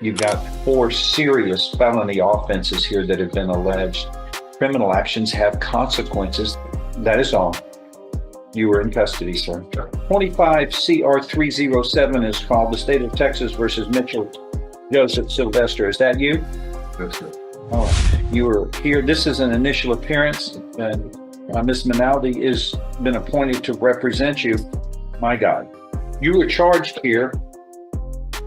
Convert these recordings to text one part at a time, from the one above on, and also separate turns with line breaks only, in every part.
You've got 4 serious felony offenses here that have been alleged. Criminal actions have consequences. That is all. You were in custody, sir. 25 CR 307 is called the State of Texas versus Mitchell Joseph Sylvester. Is that you?
Yes, sir.
Oh, you were here. This is an initial appearance, and Ms. Minaldi has been appointed to represent you. My God. You were charged here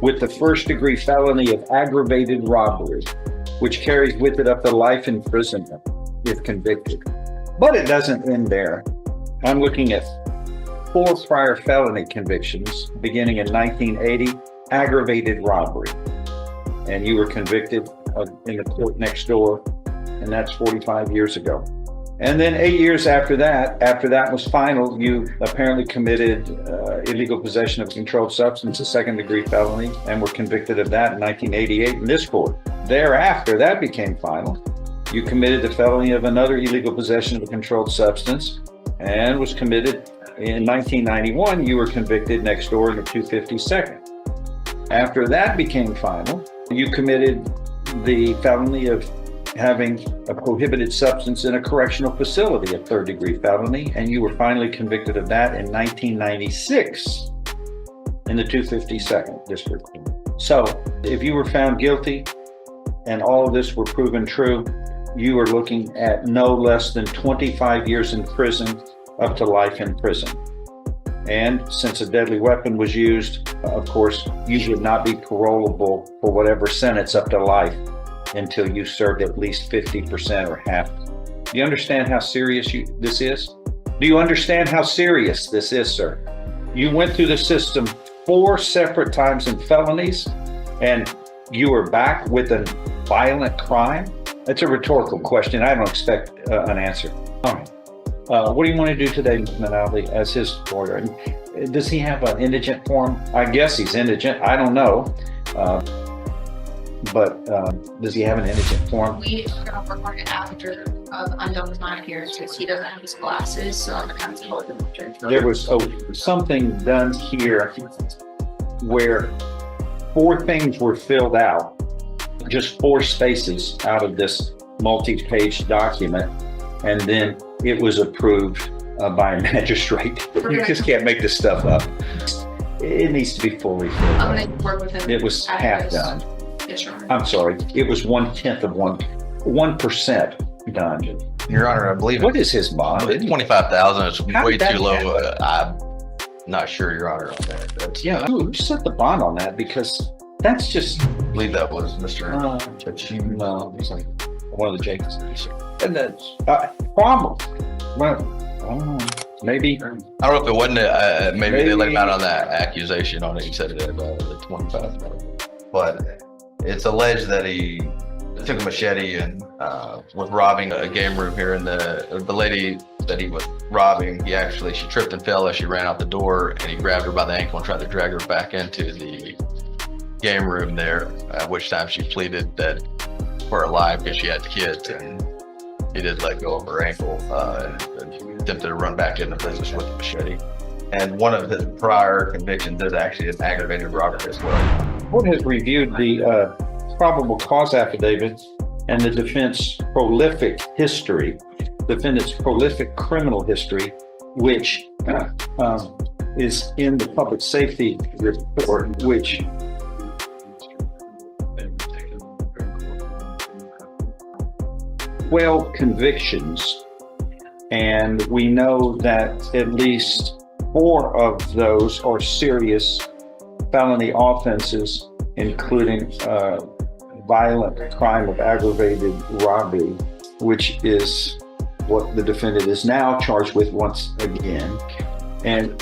with the first-degree felony of aggravated robbery, which carries with it up to life imprisonment if convicted. But it doesn't end there. I'm looking at 4 prior felony convictions beginning in 1980, aggravated robbery. And you were convicted in the court next door, and that's 45 years ago. And then 8 years after that was final, you apparently committed illegal possession of a controlled substance, a second-degree felony, and were convicted of that in 1988 in this court. Thereafter, that became final. You committed the felony of another illegal possession of a controlled substance and was committed in 1991. You were convicted next door in the 252nd. After that became final, you committed the felony of having a prohibited substance in a correctional facility, a third-degree felony, and you were finally convicted of that in 1996 in the 252nd District Court. So if you were found guilty and all of this were proven true, you are looking at no less than 25 years in prison, up to life in prison. And since a deadly weapon was used, of course, you would not be parolable for whatever sentence up to life until you served at least 50% or half. Do you understand how serious this is? Do you understand how serious this is, sir? You went through the system 4 separate times in felonies, and you were back with a violent crime? That's a rhetorical question. I don't expect an answer. All right. What do you want to do today, Ms. Minaldi, as his lawyer? And does he have an indigent form? I guess he's indigent. I don't know. But does he have an indigent form?
We are going to work on it after Undone was not here because he doesn't have his glasses, so I'm going to have to hold him.
There was something done here where 4 things were filled out, just 4 spaces out of this multi-page document, and then it was approved by a magistrate. You just can't make this stuff up. It needs to be fully filled out.
I'm going to work with him.
It was half done.
Yes, sure.
I'm sorry, it was 1/10 of 1% done.
Your Honor, I believe
What is his bond?
it's 25,000. It's
How
way
did that
too low.
happen?
I'm not sure, Your Honor, on that. That's,
Yeah, who set the bond on that? Because that's just,
I believe that was Mr.
no, it's like one of the Jacobs. And that's problem. Well, I don't know. Maybe.
I don't know if it wasn't, maybe they let him
Maybe.
out on that accusation on it. He said it at the 25. But it's alleged that he took a machete and was robbing a game room here. And the lady that he was robbing, she tripped and fell as she ran out the door, and he grabbed her by the ankle and tried to drag her back into the game room there, at which time she pleaded that for her life because she had kids, and he did let go of her ankle and attempted to run back into business with the machete. And one of his prior convictions is actually an aggravated robbery as well.
Court has reviewed the probable cause affidavit and the defendant's prolific criminal history, which is in the public safety report, which 12 convictions, and we know that at least 4 of those are serious felony offenses, including violent crime of aggravated robbery, which is what the defendant is now charged with once again. And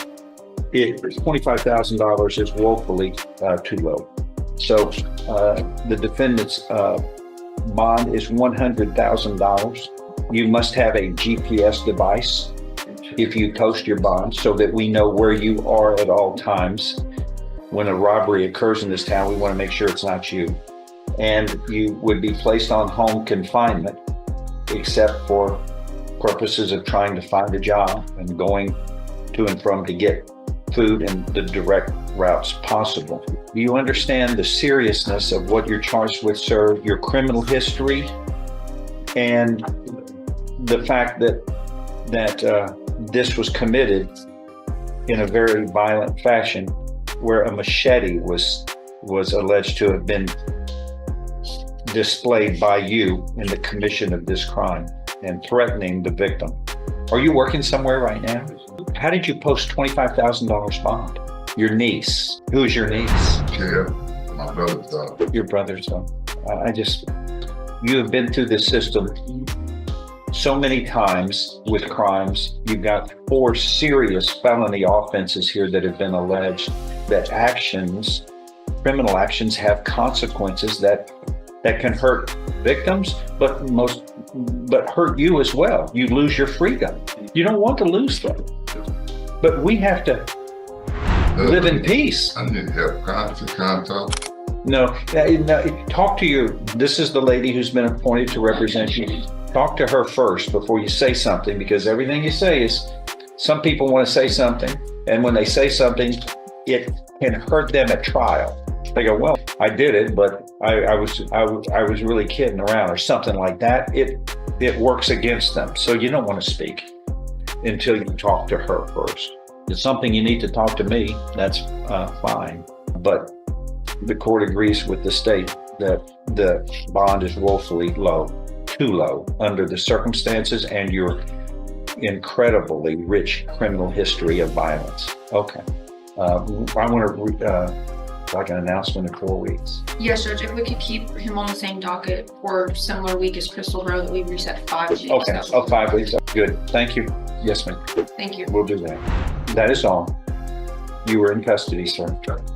$25,000 is woefully too low. So the defendant's bond is $100,000. You must have a GPS device if you post your bond so that we know where you are at all times. When a robbery occurs in this town, we want to make sure it's not you. And you would be placed on home confinement, except for purposes of trying to find a job and going to and from to get food and the direct routes possible. Do you understand the seriousness of what you're charged with, sir? Your criminal history and the fact that this was committed in a very violent fashion, where a machete was alleged to have been displayed by you in the commission of this crime and threatening the victim. Are you working somewhere right now? How did you post $25,000 bond? Your niece. Who is your niece?
Yeah, my brother's daughter.
Your brother's son. You have been through this system so many times with crimes. You've got 4 serious felony offenses here that have been alleged, that actions, criminal actions, have consequences that can hurt victims, but hurt you as well. You lose your freedom. You don't want to lose them. But we have to live in peace.
I need help. Contact.
No, talk to this is the lady who's been appointed to represent you. Talk to her first before you say something, because everything you say is, some people want to say something, and when they say something, it can hurt them at trial. They go, well, I did it, but I was really kidding around, or something like that. It works against them. So you don't want to speak until you talk to her first. If it's something you need to talk to me, that's fine. But the court agrees with the state that the bond is woefully low, too low under the circumstances and your incredibly rich criminal history of violence. Okay. I want to like an announcement in 4 weeks.
Yes, Judge, if we could keep him on the same docket for similar week as Crystal Row that we reset 5 weeks.
Okay, 5 weeks. Good. Thank you. Yes, ma'am.
Thank you.
We'll do that. That is all. You were in custody, sir.